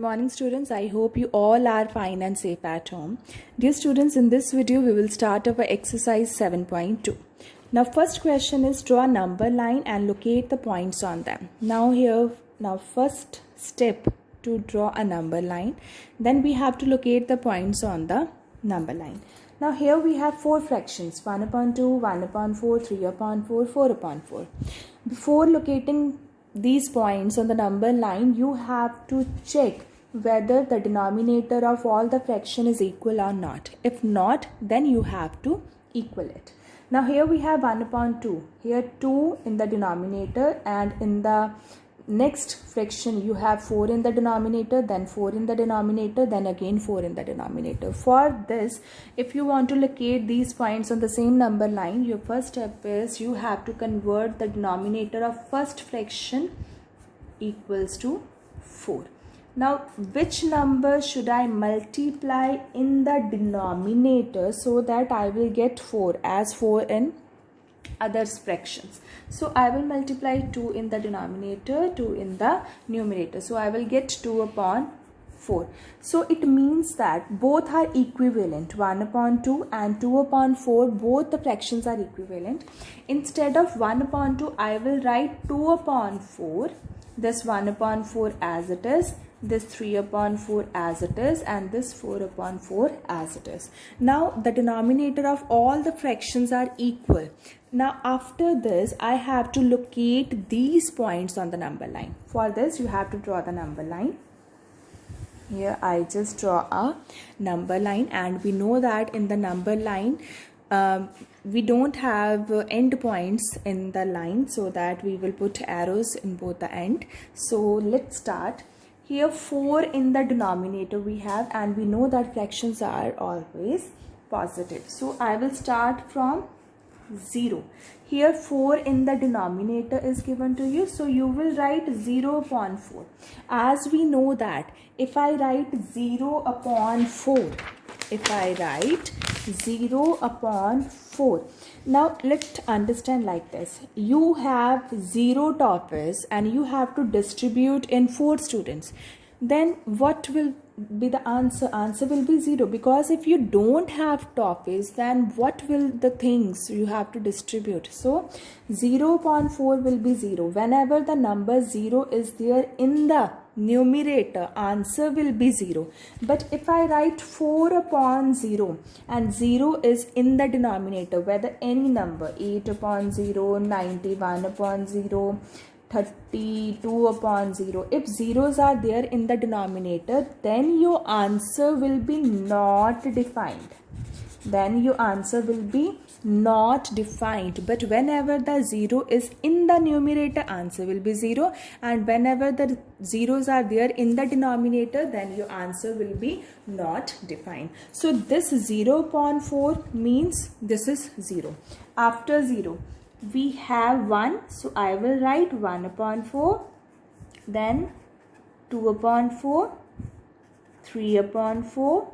Morning students, I hope you all are fine and safe at home. Dear students, in this video we will start our exercise 7.2. Now first question is draw a number line and locate the points on them. Now first step to draw a number line, then we have to locate the points on the number line. Now here we have four fractions, 1 upon 2, 1 upon 4, 3 upon 4, 4 upon 4. Before locating these points on the number line, you have to check whether the denominator of all the fraction is equal or not. If not, then you have to equal it. Now here we have 1 upon 2. Here 2 in the denominator, and in the next fraction you have 4 in the denominator, then 4 in the denominator, then again 4 in the denominator. For this, if you want to locate these points on the same number line, your first step is you have to convert the denominator of first fraction equals to 4. Now which number should I multiply in the denominator so that I will get 4 as 4 in other fractions? So I will multiply 2 in the denominator, 2 in the numerator. So I will get 2 upon 4. So it means that both are equivalent. 1 upon 2 and 2 upon 4, both the fractions are equivalent. Instead of 1 upon 2, I will write 2 upon 4. This 1 upon 4 as it is, this 3 upon 4 as it is, and this 4 upon 4 as it is. Now the denominator of all the fractions are equal. Now after this, I have to locate these points on the number line. For this, you have to draw the number line. Here I just draw a number line, and we know that in the number line we don't have end points in the line, so that we will put arrows in both the end. So let's start. Here 4 in the denominator we have, and we know that fractions are always positive. So I will start from 0. Here 4 in the denominator is given to you, so you will write 0 upon 4. As we know that if I write 0 upon 4, now let's understand like this. You have 0 topics and you have to distribute in 4 students. Then what will be the answer? Answer will be 0, because if you don't have topics, then what will the things you have to distribute? So 0 upon 4 will be 0. Whenever the number 0 is there in the numerator, answer will be 0. But if I write 4 upon 0 and 0 is in the denominator, whether any number, 8 upon 0, 91 upon 0, 32 upon 0, if zeros are there in the denominator, then your answer will be not defined. But whenever the 0 is in the numerator, answer will be 0, and whenever the zeros are there in the denominator, then your answer will be not defined. So this 0 upon 4 means this is 0. After 0 we have 1, so I will write 1 upon 4, then 2 upon 4, 3 upon 4,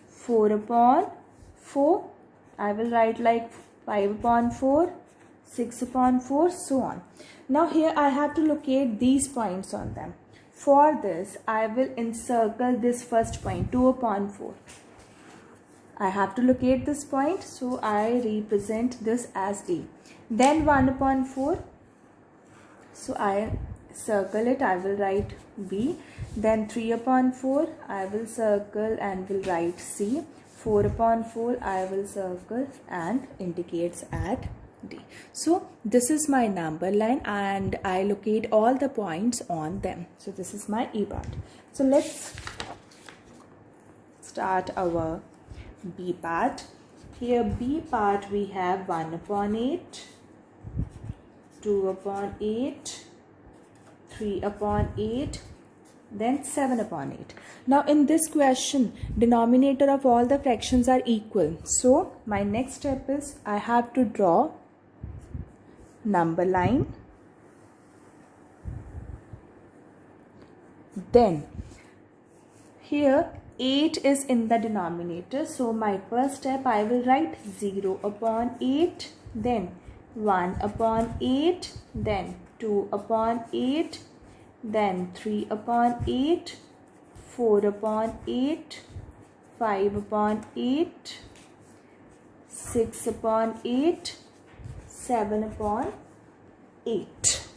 4 upon 4, I will write like 5 upon 4, 6 upon 4, so on. Now here I have to locate these points on them. For this, I will encircle this first point, 2 upon 4. I have to locate this point, so I represent this as A. Then 1 upon 4, so I circle it, I will write B. Then 3 upon 4, I will circle and will write C. 4 upon 4, I will circle and indicates at D. So this is my number line, and I locate all the points on them. So this is my E part. So let's start our B part. Here B part we have 1 upon 8, 2 upon 8, 3 upon 8, then 7 upon 8. Now in this question, denominator of all the fractions are equal. So my next step is I have to draw number line. Then here 8 is in the denominator, so my first step I will write 0 upon 8, then 1 upon 8, then 2 upon 8, then 3 upon 8, 4 upon 8, 5 upon 8, 6 upon 8, 7 upon 8.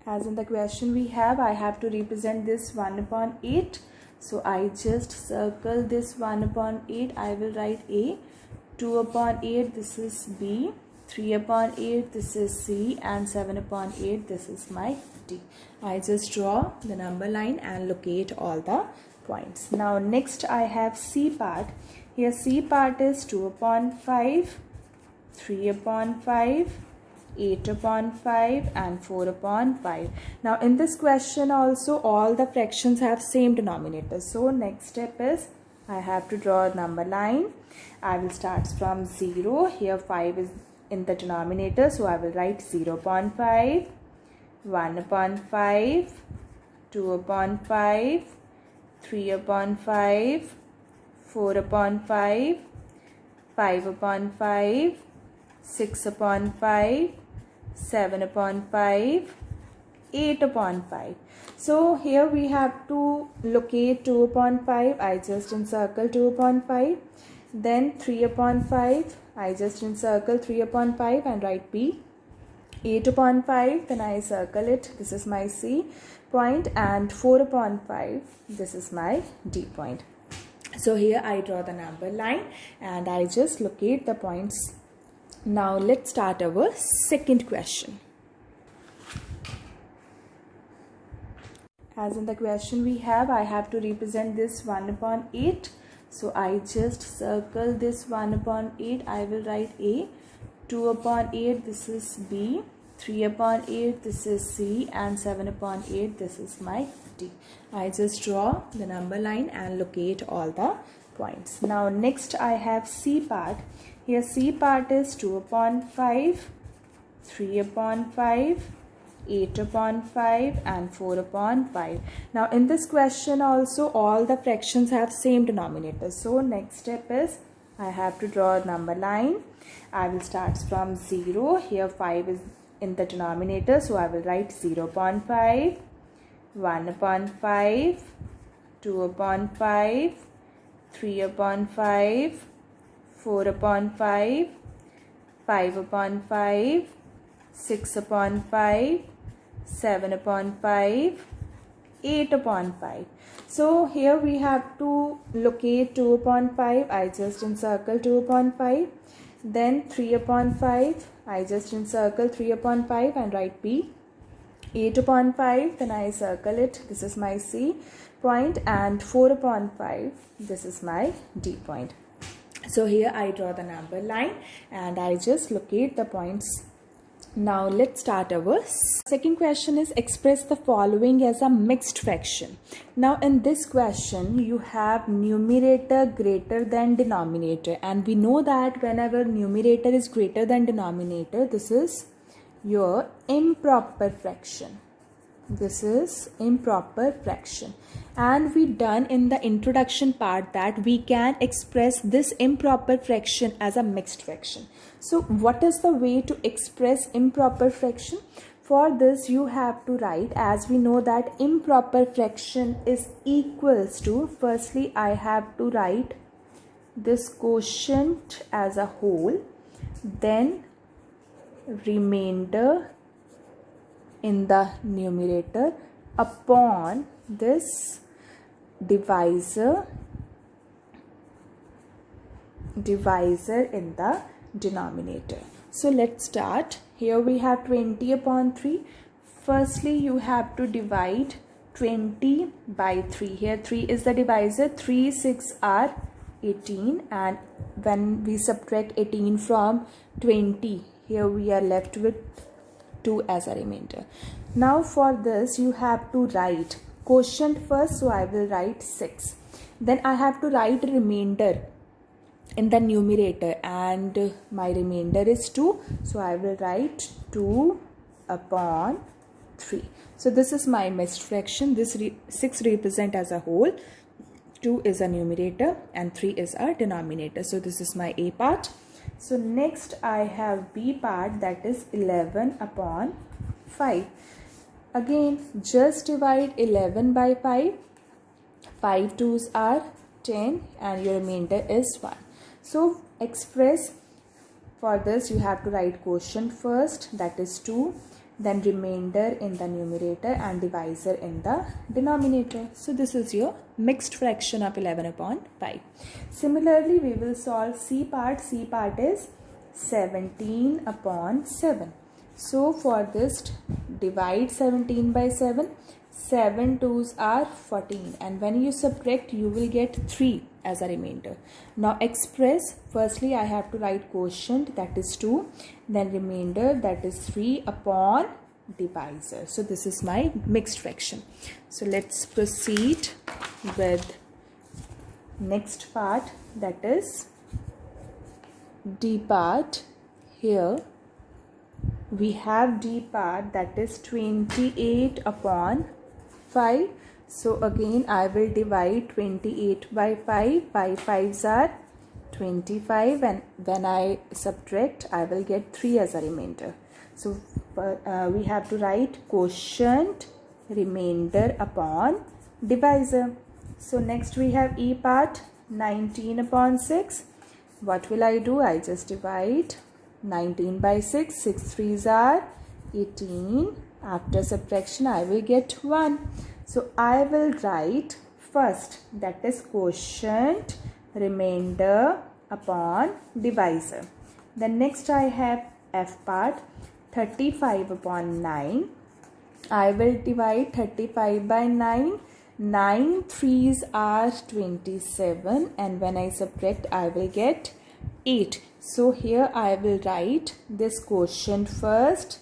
As in the question we have, I have to represent this 1 upon 8. So I just circle this 1 upon 8. I will write A. 2 upon 8, this is B. 3 upon 8, this is C. And 7 upon 8, this is my D. I just draw the number line and locate all the points. Now next I have C part. Here C part is 2 upon 5, 3 upon 5, 8 upon 5 and 4 upon 5. Now in this question also all the fractions have same denominator. So next step is I have to draw a number line. I will start from 0. Here 5 is in the denominator, so I will write 0 upon 5, 1 upon 5, 2 upon 5, 3 upon 5, 4 upon 5, 5 upon 5, 6 upon 5, 7 upon 5, 8 upon 5. So here we have to locate 2 upon 5. I just encircle 2 upon 5. Then 3 upon 5. I just encircle 3 upon 5 and write B. 8 upon 5. Then I circle it. This is my C point. And 4 upon 5. This is my D point. So here I draw the number line and I just locate the points. Now let's start our second question. As in the question we have, I have to represent this 1 upon 8. So I just circle this 1 upon 8. I will write A. 2 upon 8, this is B. 3 upon 8, this is C. And 7 upon 8, this is my D. I just draw the number line and locate all the points. Now next I have C part. Here C part is 2 upon 5, 3 upon 5, 8 upon 5 and 4 upon 5. Now in this question also all the fractions have same denominator. So next step is I have to draw a number line. I will start from 0. Here 5 is in the denominator, so I will write 0 upon 5, 1 upon 5, 2 upon 5, 3 upon 5, 4 upon 5, 5 upon 5, 6 upon 5, 7 upon 5, 8 upon 5. So here we have to locate 2 upon 5. I just encircle 2 upon 5. Then 3 upon 5. I just encircle 3 upon 5 and write B. 8 upon 5. Then I circle it. This is my C point. And 4 upon 5. This is my D point. So here I draw the number line and I just locate the points. Now let's start our second question is express the following as a mixed fraction. Now in this question you have numerator greater than denominator, and we know that whenever numerator is greater than denominator, this is your improper fraction. This is improper fraction. And we done in the introduction part that we can express this improper fraction as a mixed fraction. So what is the way to express improper fraction? For this you have to write, as we know that improper fraction is equals to, firstly I have to write this quotient as a whole, then remainder in the numerator upon this divisor in the denominator. So let's start. Here we have 20 upon 3. Firstly you have to divide 20 by 3. Here 3 is the divisor. 3 6 are 18, and when we subtract 18 from 20, here we are left with 2 as a remainder. Now for this you have to write quotient first, so I will write 6. Then I have to write remainder in the numerator, and my remainder is 2, so I will write 2 upon 3. So this is my mixed fraction. This 6 represent as a whole, 2 is a numerator and 3 is a denominator. So this is my A part. So next I have B part, that is 11 upon 5. Again just divide 11 by 5. 5 2s are 10 and your remainder is 1. So express, for this you have to write quotient first, that is 2, then remainder in the numerator and divisor in the denominator. So this is your mixed fraction of 11 upon 5. Similarly, we will solve C part. C part is 17 upon 7. So for this, divide 17 by 7. 7 2s are 14, and when you subtract you will get 3 as a remainder. Now express, firstly I have to write quotient, that is 2, then remainder, that is 3, upon divisor. So this is my mixed fraction. So let's proceed with next part, that is D part. Here we have D part, that is 28 upon 5. So again I will divide 28 by 5. 5 5s are 25, and when I subtract I will get 3 as a remainder. So we have to write quotient, remainder upon divisor. So next we have E part, 19 upon 6. What will I do? I just divide 19 by 6. 6 3s are 18. After subtraction I will get 1. So I will write first, that is quotient, remainder upon divisor. Then next I have F part, 35 upon 9. I will divide 35 by 9. 9 3s are 27, and when I subtract I will get 8. So here I will write this quotient first,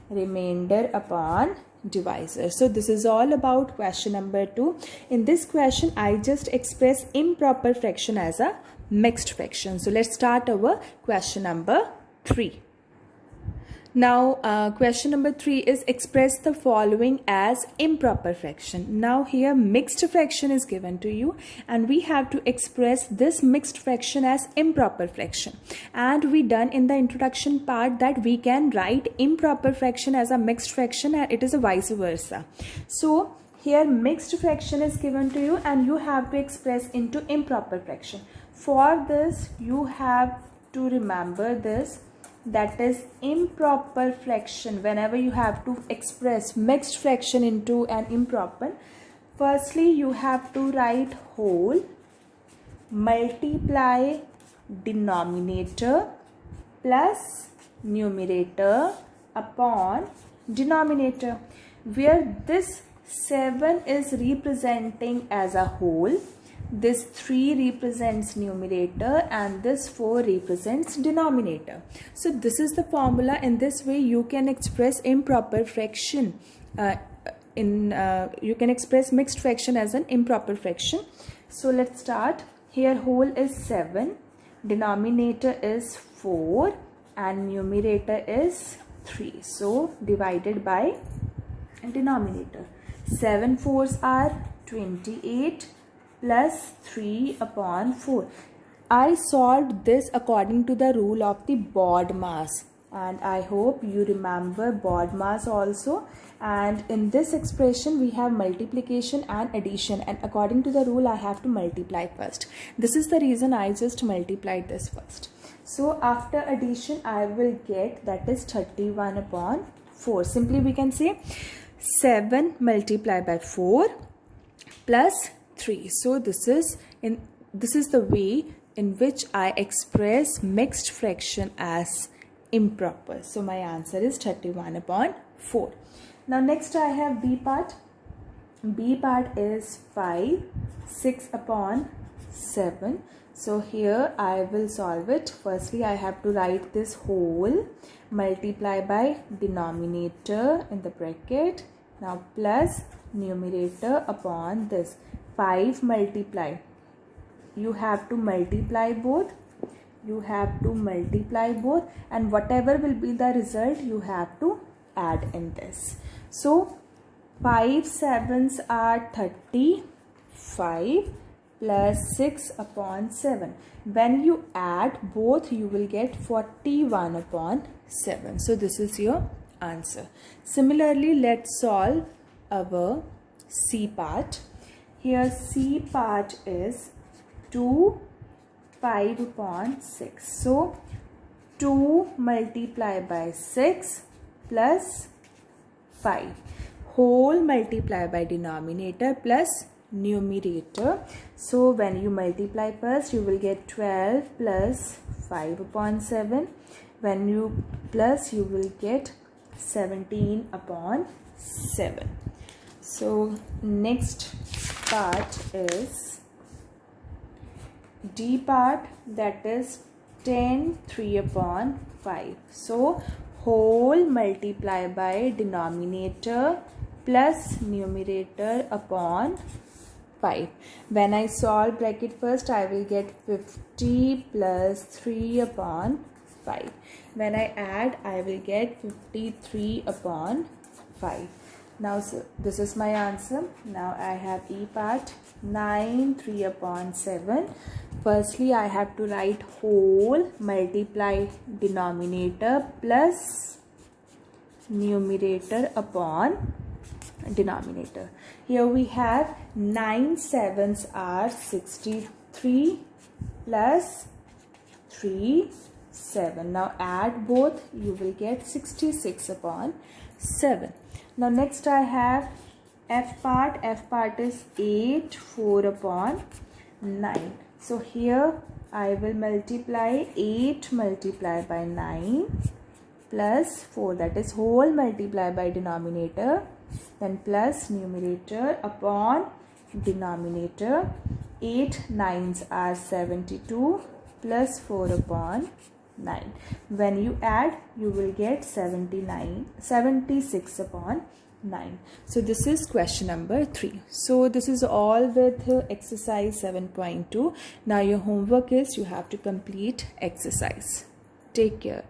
remainder upon divisor. So this is all about question number 2. In this question I just express improper fraction as a mixed fraction. So let's start our question number 3. Now question number 3 is express the following as improper fraction. Now here mixed fraction is given to you and we have to express this mixed fraction as improper fraction. And we done in the introduction part that we can write improper fraction as a mixed fraction, and it is a vice versa. So here mixed fraction is given to you and you have to express into improper fraction. For this you have to remember this, that is improper fraction. Whenever you have to express mixed fraction into an improper, firstly you have to write whole, multiply denominator plus numerator upon denominator, where this 7 is representing as a whole, this 3 represents numerator, and this 4 represents denominator. So this is the formula. In this way you can express improper fraction you can express mixed fraction as an improper fraction. So let's start. Here whole is 7, denominator is 4, and numerator is 3. So divided by denominator. 7 4s are 28 plus 3 upon 4. I solved this according to the rule of the BODMAS, and I hope you remember BODMAS also. And in this expression we have multiplication and addition, and according to the rule I have to multiply first. This is the reason I just multiplied this first. So after addition I will get, that is 31 upon 4. Simply we can say 7 multiplied by 4 plus 3. So this is the way in which I express mixed fraction as improper. So my answer is 31 upon 4. Now next I have B part. B part is 5 6 upon 7. So here I will solve it. Firstly I have to write this whole, multiply by denominator in the bracket, now plus numerator upon this 5 multiply. You have to multiply both. And whatever will be the result you have to add in this. So 5 7s are 35 plus 6 upon 7. When you add both you will get 41 upon 7. So this is your answer. Similarly let's solve our C part. Here C part is 2 5 upon 6. So 2 multiplied by 6 plus 5. Whole multiplied by denominator plus numerator. So when you multiply first, you will get 12 plus 5 upon 7. When you plus, you will get 17 upon 7. So next part is D part, that is 10 3 upon 5. So whole multiply by denominator plus numerator upon 5. When I solve bracket first, I will get 50 plus 3 upon 5. When I add, I will get 53 upon 5. Now so this is my answer. Now I have E part, 9 3 upon 7. Firstly, I have to write whole multiply denominator plus numerator upon denominator. Here we have 9 sevens are 63 plus 3 7. Now add both, you will get 66 upon 7. Now next I have F part. F part is 8 4 upon 9. So here I will multiply 8 multiplied by 9 plus 4, that is whole multiply by denominator, then plus numerator upon denominator. 8 9s are 72 plus 4 upon 9. When you add, you will get 76 upon 9. So this is question number 3. So this is all with exercise 7.2. Now your homework is you have to complete exercise. Take care.